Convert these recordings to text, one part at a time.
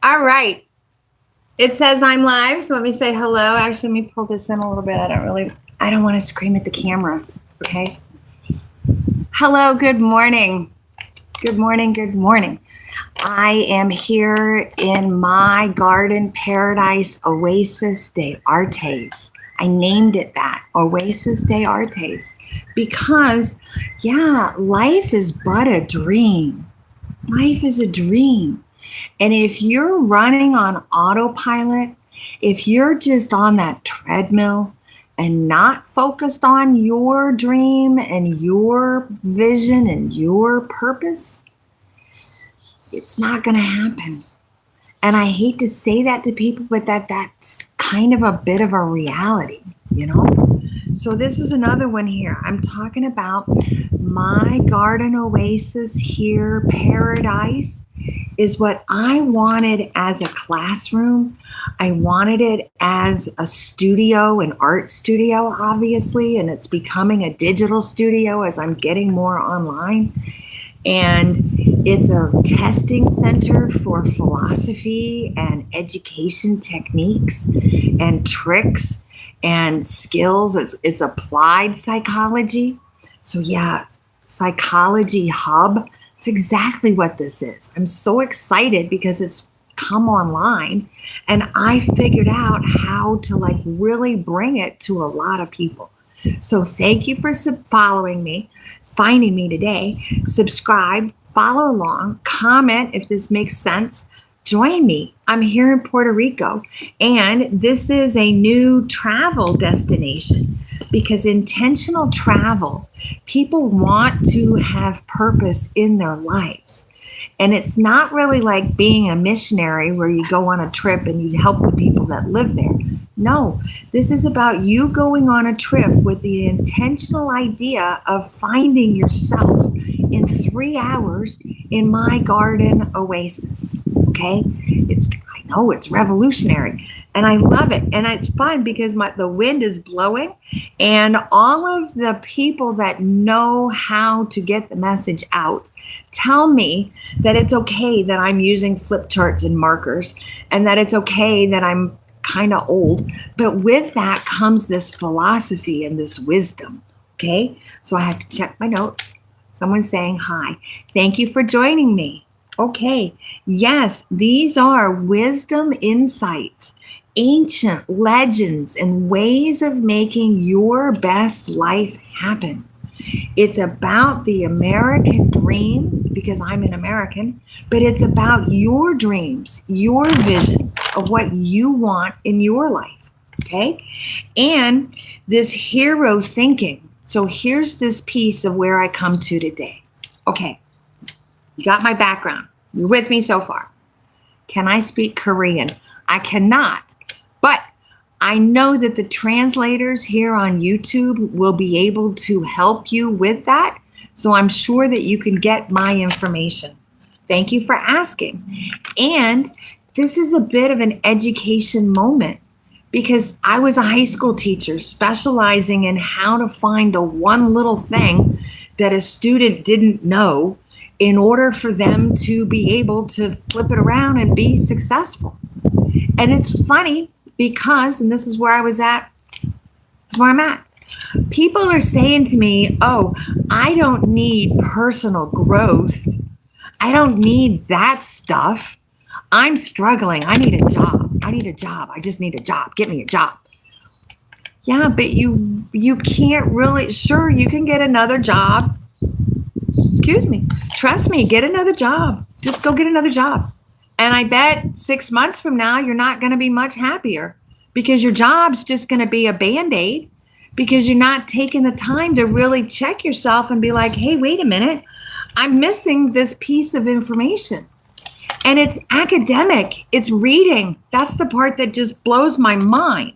All right. It says I'm live, so let me say hello. Actually, let me pull this in a little bit. I don't want to scream at the camera, okay? Hello, good morning. Good morning, good morning. I am here in my garden paradise, Oasis de Artes. I named it that, Oasis de Artes, because, life is but a dream. Life is a dream. And if you're running on autopilot, if you're just on that treadmill and not focused on your dream and your vision and your purpose, it's not going to happen. And I hate to say that to people, but that's kind of a bit of a reality, you know? So this is another one here. I'm talking about my garden oasis here, paradise, is what I wanted as a classroom. I wanted it as a studio, an art studio, obviously, and it's becoming a digital studio as I'm getting more online. And it's a testing center for philosophy and education techniques and tricks and skills. It's applied psychology. So psychology hub. It's exactly what this is. I'm so excited because it's come online and I figured out how to really bring it to a lot of people. So thank you for following me, finding me today. Subscribe, follow along, comment if this makes sense. Join me. I'm here in Puerto Rico, and this is a new travel destination because intentional travel, people want to have purpose in their lives. And it's not really like being a missionary where you go on a trip and you help the people that live there. No, this is about you going on a trip with the intentional idea of finding yourself in 3 hours in my garden oasis. Okay, I know it's revolutionary and I love it, and it's fun because the wind is blowing, and all of the people that know how to get the message out tell me that it's okay that I'm using flip charts and markers, and that it's okay that I'm kind of old, but with that comes this philosophy and this wisdom. Okay, so I have to check my notes. Someone's saying hi. Thank you for joining me. Okay, yes, these are wisdom insights, ancient legends, and ways of making your best life happen. It's about the American dream, because I'm an American, but it's about your dreams, your vision of what you want in your life, okay? And this hero thinking. So here's this piece of where I come to today. Okay, you got my background. You're with me so far. Can I speak Korean? I cannot, but I know that the translators here on YouTube will be able to help you with that. So I'm sure that you can get my information. Thank you for asking. And this is a bit of an education moment because I was a high school teacher specializing in how to find the one little thing that a student didn't know in order for them to be able to flip it around and be successful. And it's funny because, and this is where this is where I'm at. People are saying to me, oh, I don't need personal growth. I don't need that stuff. I'm struggling. I need a job. I just need a job. Get me a job. Yeah, but you can't really, sure, you can get another job. Excuse me. Trust me, get another job. Just go get another job. And I bet 6 months from now, you're not going to be much happier because your job's just going to be a Band-Aid because you're not taking the time to really check yourself and be like, hey, wait a minute, I'm missing this piece of information. And it's academic. It's reading. That's the part that just blows my mind.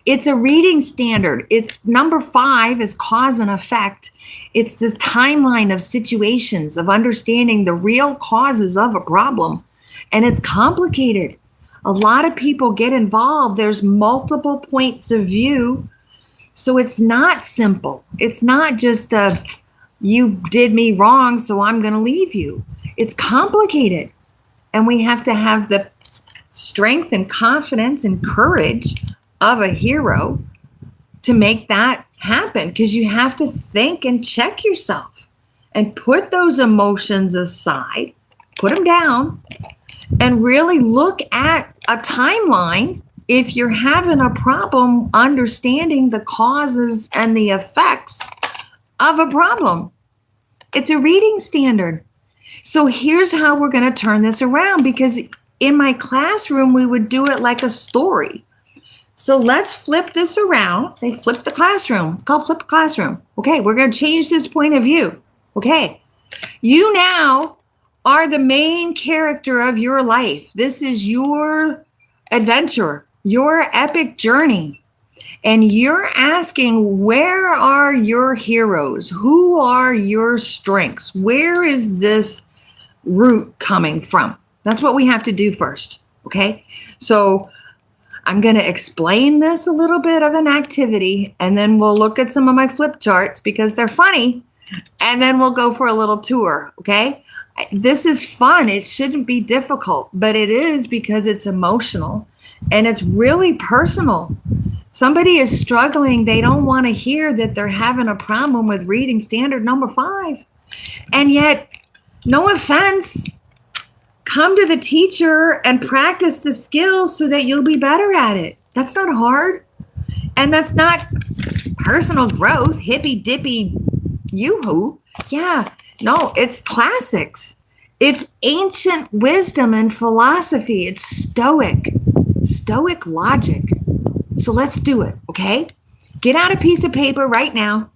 It's a reading standard. It's number 5 is cause and effect. It's this timeline of situations, of understanding the real causes of a problem. And it's complicated. A lot of people get involved. There's multiple points of view. So it's not simple. It's not just you did me wrong, so I'm going to leave you. It's complicated. And we have to have the strength and confidence and courage of a hero to make that happen, because you have to think and check yourself and put those emotions aside, put them down, and really look at a timeline if you're having a problem understanding the causes and the effects of a problem. It's a reading standard. So here's how we're going to turn this around, because in my classroom, we would do it like a story. So let's flip this around. They flip the classroom. It's called flip the classroom. Okay, we're going to change this point of view. Okay, you now are the main character of your life. This is your adventure, your epic journey. And you're asking, where are your heroes? Who are your strengths? Where is this root coming from? That's what we have to do first. Okay, so I'm going to explain this a little bit of an activity, and then we'll look at some of my flip charts because they're funny, and then we'll go for a little tour. Okay, this is fun. It shouldn't be difficult, but it is, because it's emotional and it's really personal. Somebody is struggling. They don't want to hear that they're having a problem with reading standard number 5. And yet, no offense, come to the teacher and practice the skills so that you'll be better at it. That's not hard. And that's not personal growth, hippy dippy yoo-hoo. Yeah, no, it's classics. It's ancient wisdom and philosophy. It's stoic logic. So let's do it, okay? Get out a piece of paper right now,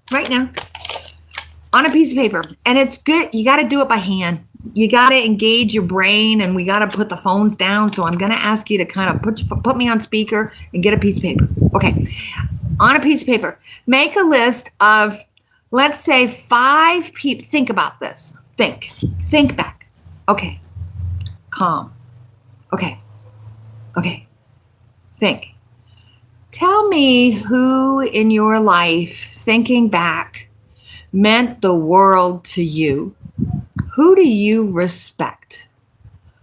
on a piece of paper. And it's good. You got to do it by hand. You got to engage your brain, and we got to put the phones down. So I'm going to ask you to kind of put me on speaker and get a piece of paper. Okay. On a piece of paper, make a list of, let's say, 5 people. Think about this. Think back. Okay. Calm. Okay. Think. Tell me who in your life, thinking back, meant the world to you. Who do you respect?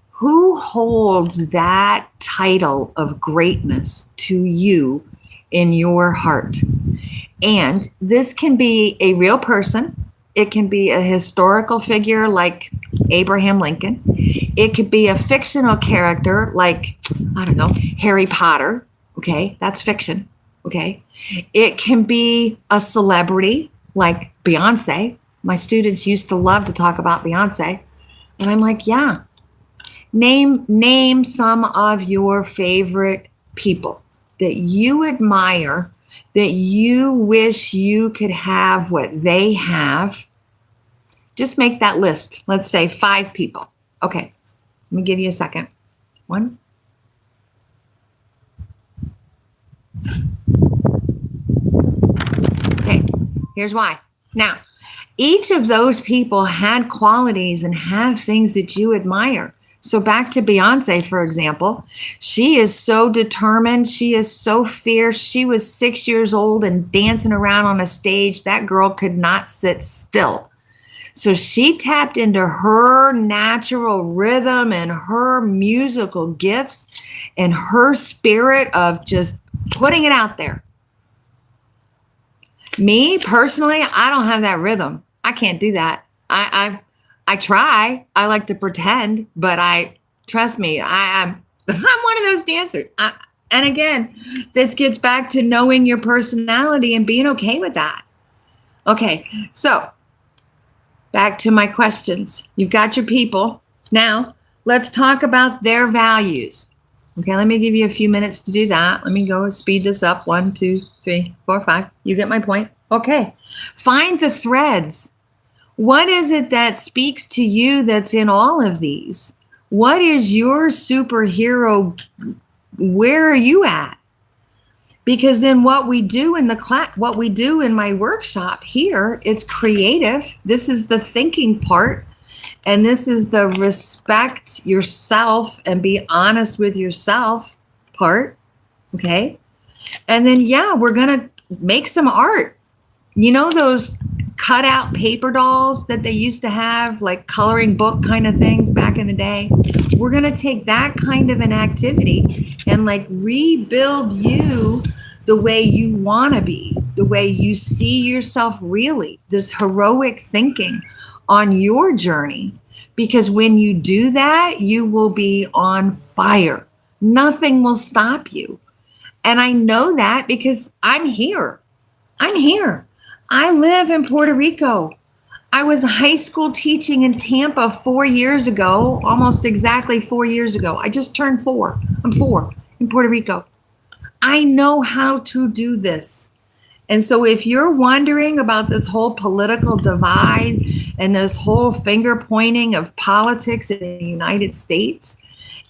Who holds that title of greatness to you in your heart? And this can be a real person. It can be a historical figure like Abraham Lincoln. It could be a fictional character like, I don't know, Harry Potter. Okay, that's fiction. Okay. It can be a celebrity like Beyonce. My students used to love to talk about Beyonce. And I'm like, yeah, name some of your favorite people that you admire, that you wish you could have what they have. Just make that list. Let's say 5 people. Okay, let me give you a second. 1. Okay, here's why. Now, each of those people had qualities and have things that you admire. So back to Beyonce, for example, she is so determined. She is so fierce. She was 6 years old and dancing around on a stage. That girl could not sit still. So she tapped into her natural rhythm and her musical gifts and her spirit of just putting it out there. Me personally, I don't have that rhythm. I can't do that. I try. I like to pretend, but trust me, I'm one of those dancers. And again, this gets back to knowing your personality and being okay with that. Okay, so back to my questions. You've got your people. Now, let's talk about their values. Okay, let me give you a few minutes to do that. Let me go speed this up. 1, 2, 3, 4, 5. You get my point? Okay. Find the threads. What is it that speaks to you that's in all of these? What is your superhero? Where are you at? Because then what we do in the class, what we do in my workshop here, it's creative. This is the thinking part. And this is the respect yourself and be honest with yourself part. Okay. And then, yeah, we're going to make some art. You know, those cut out paper dolls that they used to have, like coloring book kind of things back in the day. We're going to take that kind of an activity and like rebuild you the way you want to be, the way you see yourself really, this heroic thinking on your journey. Because when you do that, you will be on fire. Nothing will stop you. And I know that because I'm here. I'm here. I live in Puerto Rico. I was high school teaching in Tampa 4 years ago, almost exactly 4 years ago. I just turned 4. I'm 4 in Puerto Rico. I know how to do this. And so if you're wondering about this whole political divide and this whole finger pointing of politics in the United States,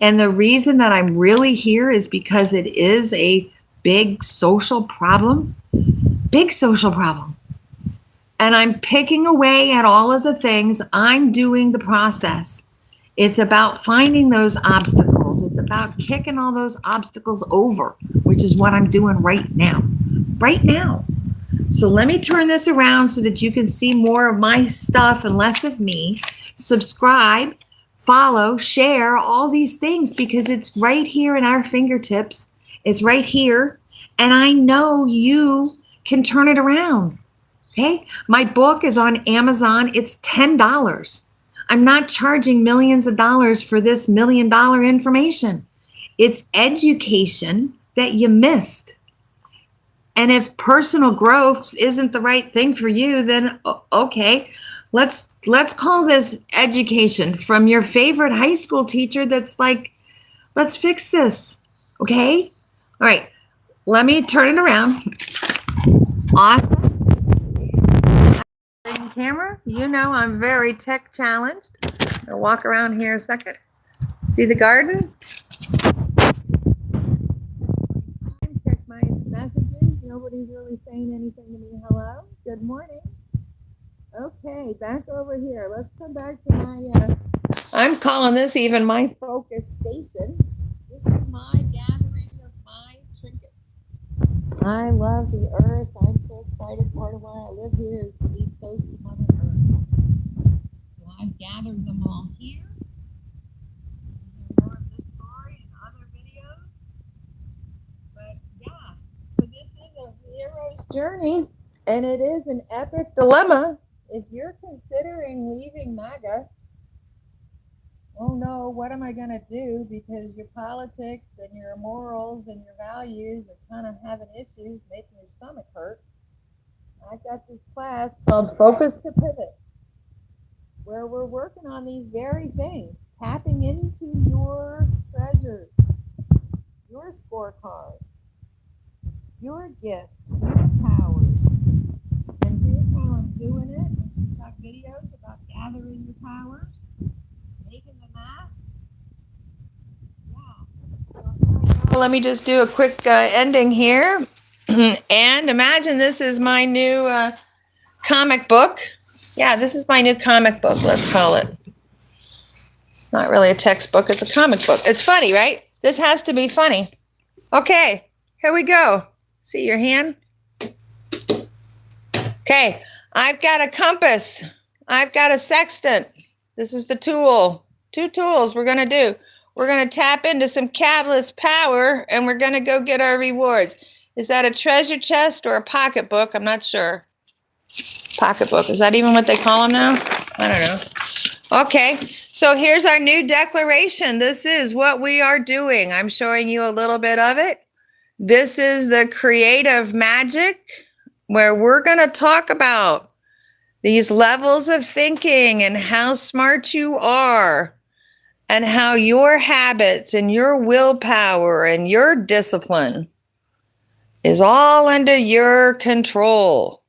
and the reason that I'm really here is because it is a big social problem, And I'm picking away at all of the things. I'm doing the process. It's about finding those obstacles. It's about kicking all those obstacles over, which is what I'm doing right now. Right now. So let me turn this around so that you can see more of my stuff and less of me. Subscribe, follow, share, all these things because it's right here in our fingertips. It's right here. And I know you can turn it around. Okay? My book is on Amazon. It's $10. I'm not charging millions of dollars for this $1 million information. It's education that you missed. And if personal growth isn't the right thing for you, then okay, let's call this education from your favorite high school teacher that's like, let's fix this. Okay? All right. Let me turn it around. Awesome. Camera, you know I'm very tech challenged. I'll walk around here a second. See the garden? Check my messages. Nobody's really saying anything to me. Hello? Good morning. Okay, back over here. Let's come back to my, I'm calling this even my focus station. This is my gathering of my trinkets. I love the earth. I'm so excited. Part of why I live here is to be close to Mother Earth. So I've gathered them all here. More of this story and other videos. But yeah, so this is a hero's journey, and it is an epic dilemma. If you're considering leaving MAGA, oh no, what am I going to do? Because your politics and your morals and your values are kind of having issues, making your stomach hurt. I've got this class called Focus to Pivot, where we're working on these very things, tapping into your treasures, your scorecard, your gifts, your powers. And here's how I'm doing it. I've got videos about gathering your powers, making the masks. Yeah. So here I go. Let me just do a quick ending here. And imagine this is my new comic book. Yeah, this is my new comic book, let's call it. It's not really a textbook, it's a comic book. It's funny, right? This has to be funny. Okay, here we go. See your hand? Okay, I've got a compass. I've got a sextant. This is the tool. 2 tools we're going to do. We're going to tap into some catalyst power, and we're going to go get our rewards. Is that a treasure chest or a pocketbook? I'm not sure. Pocketbook. Is that even what they call them now? I don't know. Okay, so here's our new declaration. This is what we are doing. I'm showing you a little bit of it. This is the creative magic where we're going to talk about these levels of thinking and how smart you are and how your habits and your willpower and your discipline is all under your control.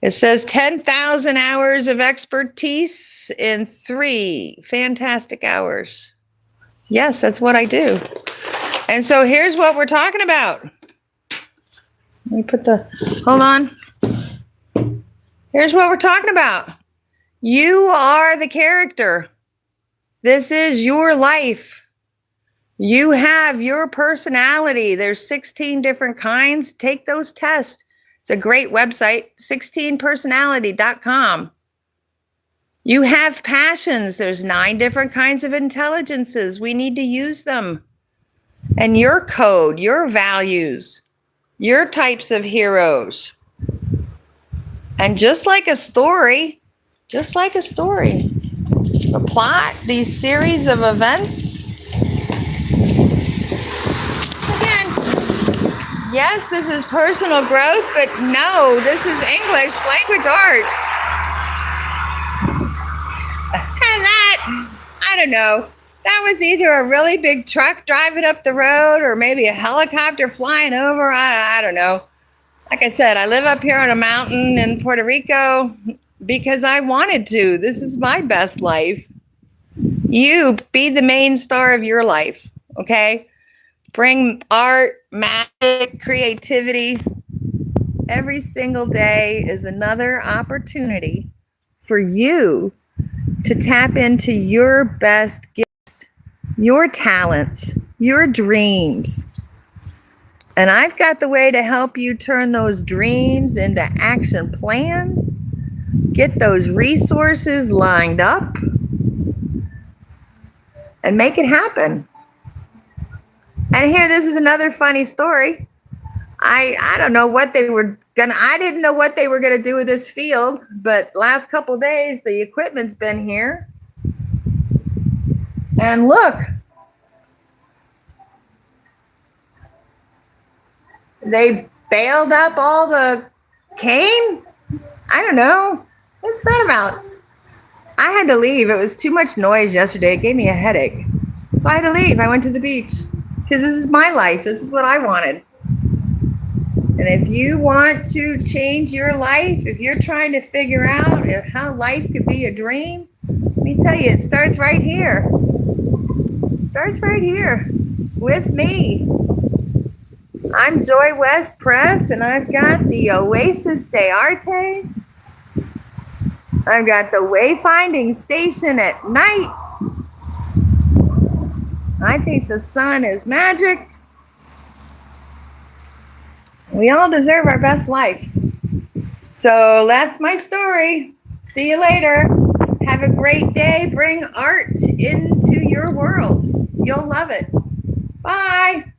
It says 10,000 hours of expertise in 3 fantastic hours. Yes, that's what I do. And so here's what we're talking about. Let me put the, hold on. Here's what we're talking about. You are the character. This is your life. You have your personality. There's 16 different kinds. Take those tests. It's a great website, 16personality.com. You have passions. There's 9 different kinds of intelligences. We need to use them. And your code, your values, your types of heroes. And just like a story, the plot, these series of events. Again, yes, this is personal growth, but no, this is English language arts. And that, I don't know, that was either a really big truck driving up the road or maybe a helicopter flying over. I don't know. Like I said, I live up here on a mountain in Puerto Rico because I wanted to. This is my best life. You be the main star of your life, okay? Bring art, magic, creativity. Every single day is another opportunity for you to tap into your best gifts, your talents, your dreams. And I've got the way to help you turn those dreams into action plans, get those resources lined up, and make it happen. And here, this is another funny story. I don't know what they were I didn't know what they were gonna do with this field, but last couple days the equipment's been here. And look, they baled up all the cane. I don't know. What's that about? I had to leave. It was too much noise yesterday. It gave me a headache. So I had to leave. I went to the beach because this is my life. This is what I wanted. And if you want to change your life, if you're trying to figure out how life could be a dream, let me tell you, it starts right here. It starts right here with me. I'm Joy West Press, and I've got the Oasis de Artes. I've got the wayfinding station at night. I think the sun is magic. We all deserve our best life. So that's my story. See you later. Have a great day. Bring art into your world. You'll love it. Bye.